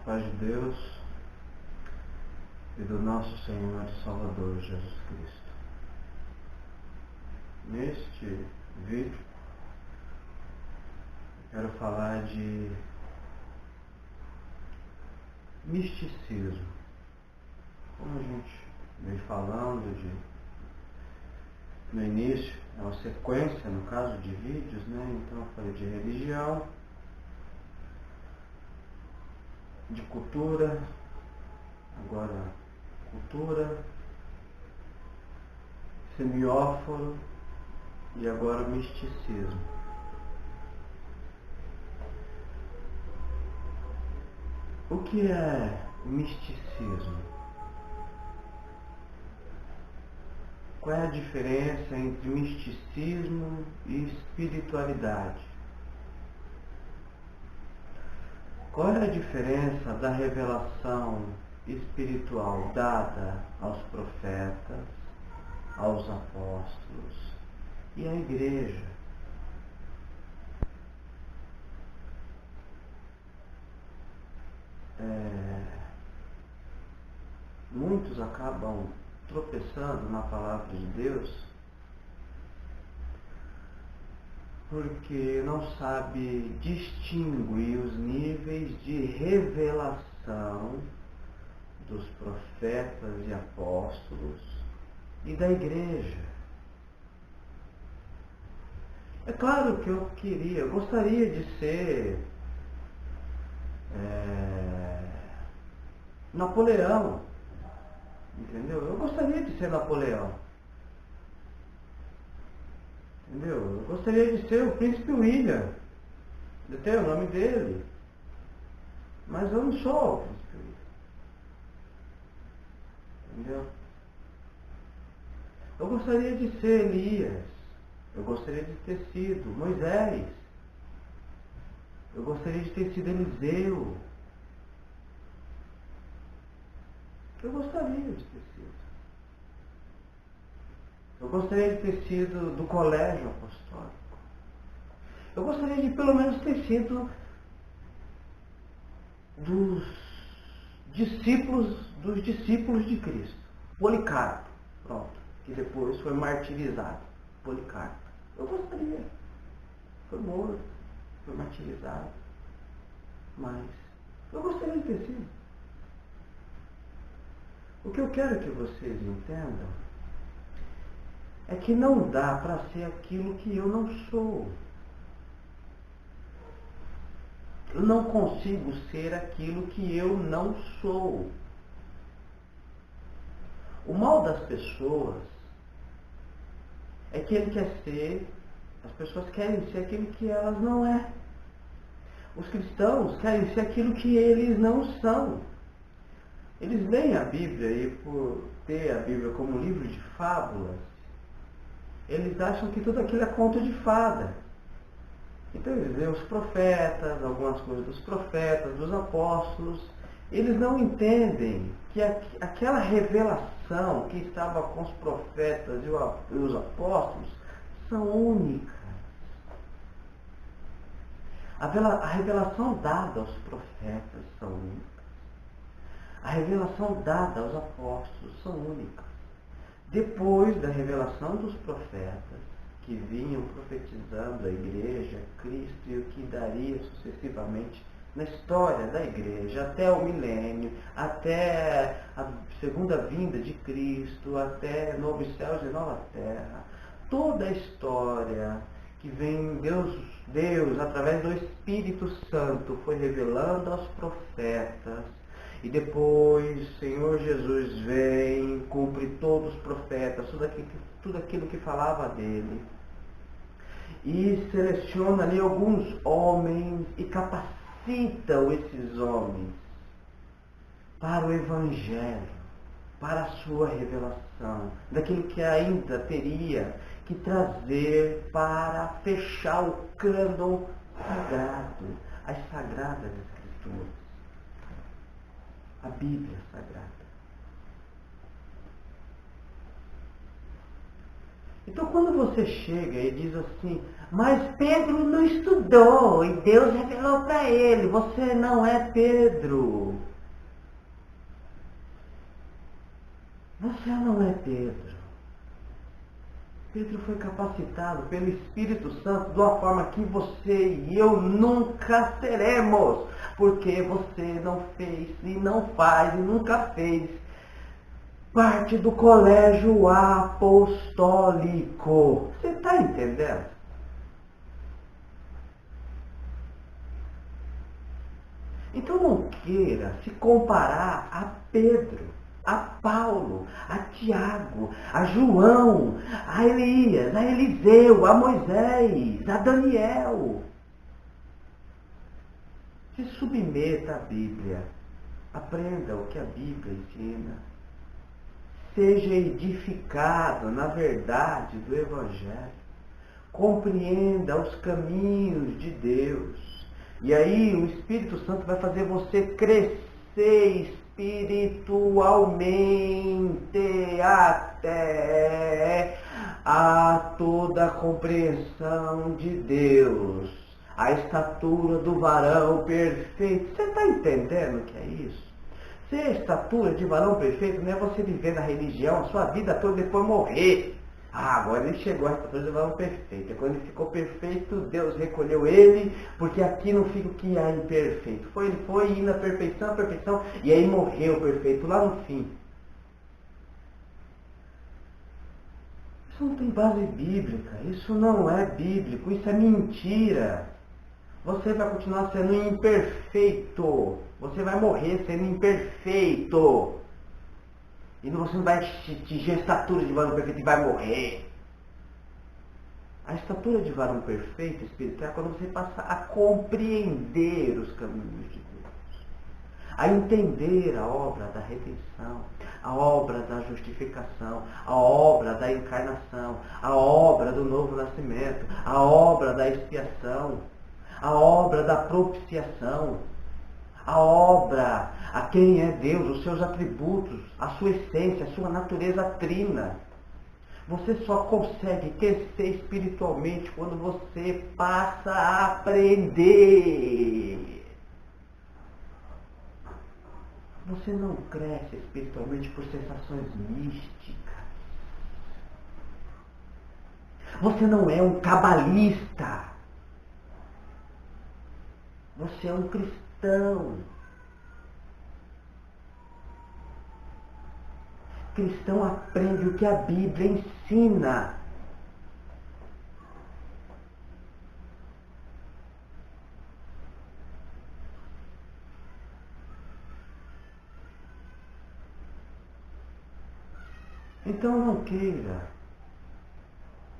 Paz de Deus e do nosso Senhor e Salvador Jesus Cristo. Neste vídeo, quero falar de misticismo. Como a gente vem falando no início, é uma sequência, no caso de vídeos, né? Então eu falei de religião, de cultura, agora cultura, semióforo e agora misticismo. O que é misticismo? Qual é a diferença entre misticismo e espiritualidade? Qual é a diferença da revelação espiritual dada aos profetas, aos apóstolos e à igreja? Muitos acabam tropeçando na palavra de Deus porque não sabe distinguir os níveis de revelação dos profetas e apóstolos e da igreja. É claro que eu gostaria de ser Napoleão, entendeu? Eu gostaria de ser Napoleão. Entendeu? Eu gostaria de ser o Príncipe William. Eu tenho o nome dele. Mas eu não sou o Príncipe William. Entendeu? Eu gostaria de ser Elias. Eu gostaria de ter sido Moisés. Eu gostaria de ter sido Eliseu. Eu gostaria de ter sido. Eu gostaria de ter sido do colégio apostólico. Eu gostaria de pelo menos ter sido dos discípulos de Cristo. Policarpo, pronto, que depois foi martirizado. Policarpo. Eu gostaria. Foi morto, foi martirizado. Mas eu gostaria de ter sido. O que eu quero que vocês entendam é que não dá para ser aquilo que eu não sou. Eu não consigo ser aquilo que eu não sou. O mal das pessoas é que as pessoas querem ser aquilo que elas não é. Os cristãos querem ser aquilo que eles não são. Eles leem a Bíblia e por ter a Bíblia como um livro de fábulas, eles acham que tudo aquilo é conto de fada. Então eles leem os profetas, algumas coisas dos profetas, dos apóstolos. Eles não entendem que aquela revelação que estava com os profetas e os apóstolos são únicas. A revelação dada aos profetas são únicas. A revelação dada aos apóstolos são únicas. Depois da revelação dos profetas, que vinham profetizando a igreja, Cristo e o que daria sucessivamente na história da igreja, até o milênio, até a segunda vinda de Cristo, até novos céus e nova terra, toda a história que que vem Deus, através do Espírito Santo, foi revelando aos profetas, e depois o Senhor Jesus vem, cumpre todos os profetas, tudo aquilo que falava dele, e seleciona ali alguns homens e capacitam esses homens para o Evangelho, para a sua revelação, daquilo que ainda teria que trazer para fechar o cânon sagrado, as Sagradas Escrituras, a Bíblia Sagrada. Então quando você chega e diz assim, mas Pedro não estudou e Deus revelou para ele, você não é Pedro. Você não é Pedro. Pedro foi capacitado pelo Espírito Santo de uma forma que você e eu nunca seremos, porque você não fez e não faz e nunca fez parte do colégio apostólico. Você está entendendo? Então não queira se comparar a Pedro, a Paulo, a Tiago, a João, a Elias, a Eliseu, a Moisés, a Daniel. Se submeta à Bíblia. Aprenda o que a Bíblia ensina. Seja edificado na verdade do Evangelho. Compreenda os caminhos de Deus. E aí o Espírito Santo vai fazer você crescer espiritualmente até a toda a compreensão de Deus, a estatura do varão perfeito. Você está entendendo o que é isso? Ser a estatura de varão perfeito não é você viver na religião a sua vida toda e depois morrer. Agora ele chegou a estatura de varão perfeito. E quando ele ficou perfeito, Deus recolheu ele, porque aqui não fica o que há imperfeito. Ele foi indo à perfeição, e aí morreu perfeito lá no fim. Isso não tem base bíblica, isso não é bíblico, isso é mentira. Você vai continuar sendo imperfeito, você vai morrer sendo imperfeito. E você não vai atingir a estatura de varão perfeito e vai morrer. A estatura de varão perfeito espiritual é quando você passa a compreender os caminhos de Deus, a entender a obra da redenção, a obra da justificação, a obra da encarnação, a obra do novo nascimento, a obra da expiação, a obra da propiciação, a obra, a quem é Deus, os seus atributos, a sua essência, a sua natureza trina. Você só consegue crescer espiritualmente quando você passa a aprender. Você não cresce espiritualmente por sensações místicas. Você não é um cabalista. Você é um cristão. Cristão aprende o que a Bíblia ensina. Então não queira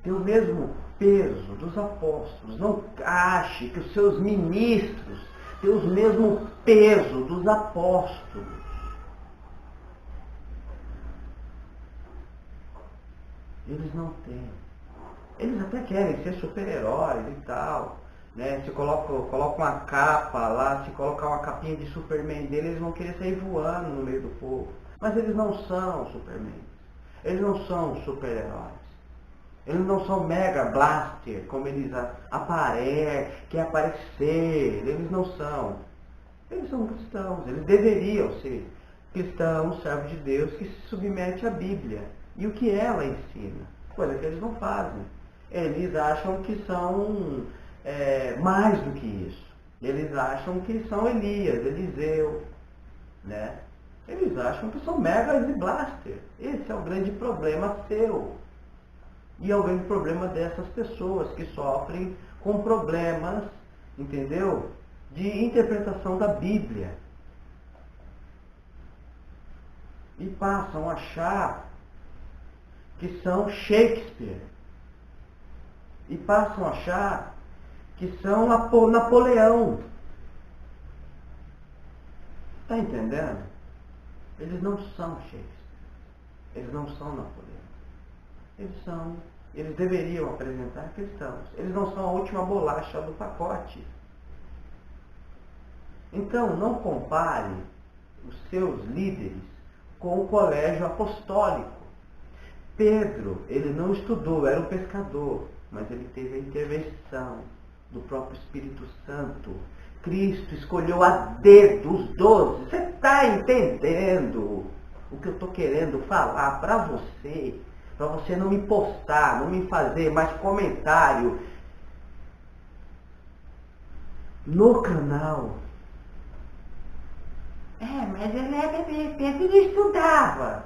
ter o mesmo peso dos apóstolos. Não ache que os seus ministros têm o mesmo peso dos apóstolos. Eles não têm. Eles até querem ser super-heróis e tal. Né? Se coloca uma capa lá, se colocar uma capinha de Superman dele, eles vão querer sair voando no meio do povo. Mas eles não são Superman. Eles não são super-heróis. Eles não são Mega Blaster, como eles quer aparecer. Eles não são. Eles são cristãos. Eles deveriam ser cristãos, servos de Deus, que se submete à Bíblia. E o que ela ensina? Coisa que eles não fazem. Eles acham que são mais do que isso. Eles acham que são Elias, Eliseu. Né? Eles acham que são Megas e Blaster. Esse é o grande problema seu. E é o grande problema dessas pessoas que sofrem com problemas, entendeu? De interpretação da Bíblia. E passam a achar que são Shakespeare. E passam a achar que são Napoleão. Está entendendo? Eles não são Shakespeare. Eles não são Napoleão. Eles deveriam apresentar cristãos. Eles não são a última bolacha do pacote. Então, não compare os seus líderes com o colégio apostólico. Pedro, ele não estudou, era um pescador, mas ele teve a intervenção do próprio Espírito Santo. Cristo escolheu a dedo os 12. Você está entendendo o que eu estou querendo falar para você? Para você não me postar, não me fazer mais comentário no canal. Mas ele era bebê, ele não estudava.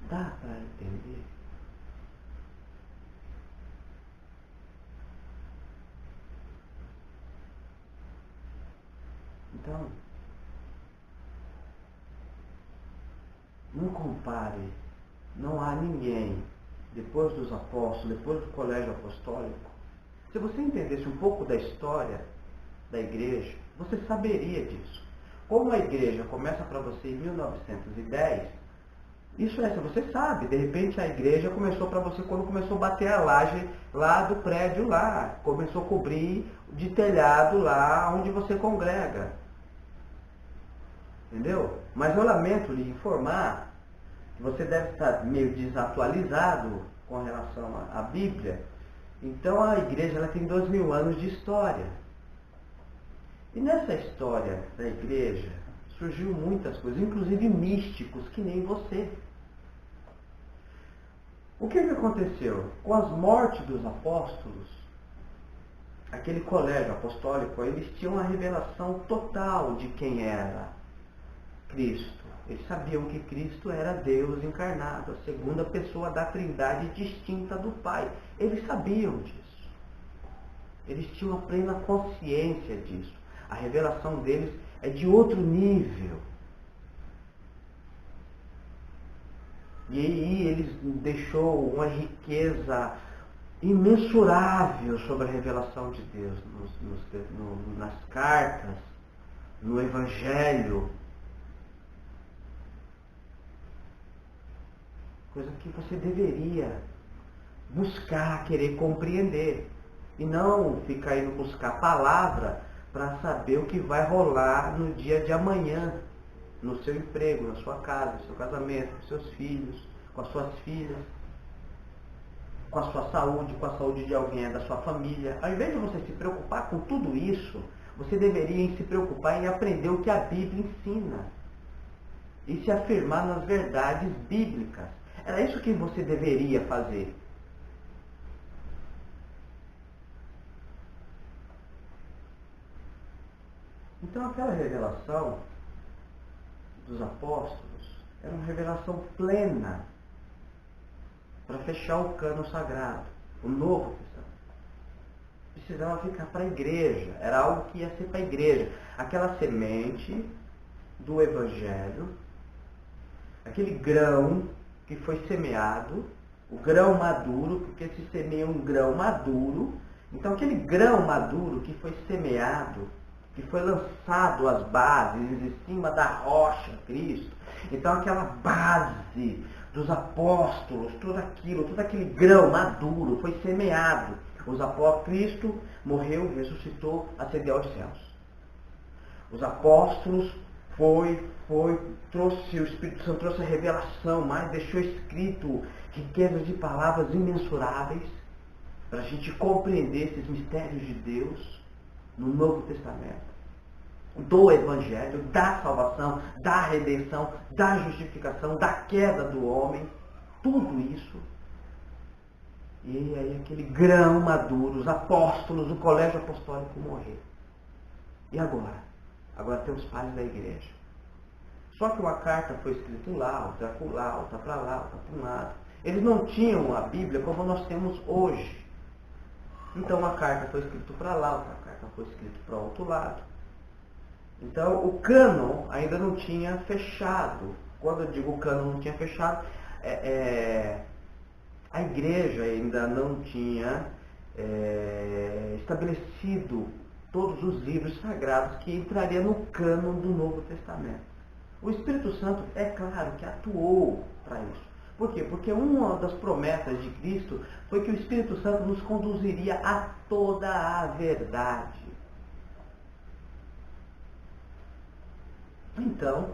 Dá para entender? Então, não compare. Não há ninguém, depois dos apóstolos, depois do colégio apostólico. Se você entendesse um pouco da história da igreja, você saberia disso. Como a igreja começa para você em 1910, isso é, você sabe, de repente a igreja começou para você quando começou a bater a laje lá do prédio lá, começou a cobrir de telhado lá onde você congrega. Entendeu? Mas eu lamento lhe informar que você deve estar meio desatualizado com relação à Bíblia. Então a igreja ela tem 2000 anos de história. E nessa história da igreja surgiu muitas coisas, inclusive místicos que nem você. O que aconteceu? Com as mortes dos apóstolos, aquele colégio apostólico, eles tinham a revelação total de quem era Cristo. Eles sabiam que Cristo era Deus encarnado, a segunda pessoa da Trindade distinta do Pai. Eles sabiam disso. Eles tinham a plena consciência disso. A revelação deles é de outro nível. E aí eles deixou uma riqueza imensurável sobre a revelação de Deus nas cartas, no Evangelho. Coisa que você deveria buscar, querer compreender. E não ficar indo buscar palavra para saber o que vai rolar no dia de amanhã. No seu emprego, na sua casa, no seu casamento, com seus filhos, com as suas filhas, com a sua saúde, com a saúde de alguém da sua família. Ao invés de você se preocupar com tudo isso, você deveria se preocupar em aprender o que a Bíblia ensina e se afirmar nas verdades bíblicas. Era isso que você deveria fazer. Então aquela revelação dos apóstolos era uma revelação plena para fechar o cano sagrado, o Novo Testamento. Precisava ficar para a igreja, era algo que ia ser para a igreja. Aquela semente do Evangelho, aquele grão que foi semeado, o grão maduro, porque se semeia um grão maduro, então aquele grão maduro que foi semeado, que foi lançado as bases em cima da rocha, Cristo. Então aquela base dos apóstolos, tudo aquele grão maduro foi semeado. Os apóstolos, Cristo morreu, ressuscitou, ascendeu aos céus. Os apóstolos trouxe, o Espírito Santo trouxe a revelação, mas deixou escrito riquezas de palavras imensuráveis para a gente compreender esses mistérios de Deus no Novo Testamento, do Evangelho, da salvação, da redenção, da justificação, da queda do homem, tudo isso. E aí aquele grão maduro, os apóstolos, o colégio apostólico morrer. E agora? Agora tem os pais da igreja. Só que uma carta foi escrita lá, outra para lá, outra para um lado. Eles não tinham a Bíblia como nós temos hoje. Então uma carta foi escrita para lá, outra carta foi escrita para o outro lado. Então o cânon ainda não tinha fechado. Quando eu digo cânon não tinha fechado, a igreja ainda não tinha estabelecido todos os livros sagrados que entrariam no cânon do Novo Testamento. O Espírito Santo, é claro, que atuou para isso. Por quê? Porque uma das promessas de Cristo foi que o Espírito Santo nos conduziria a toda a verdade. Então,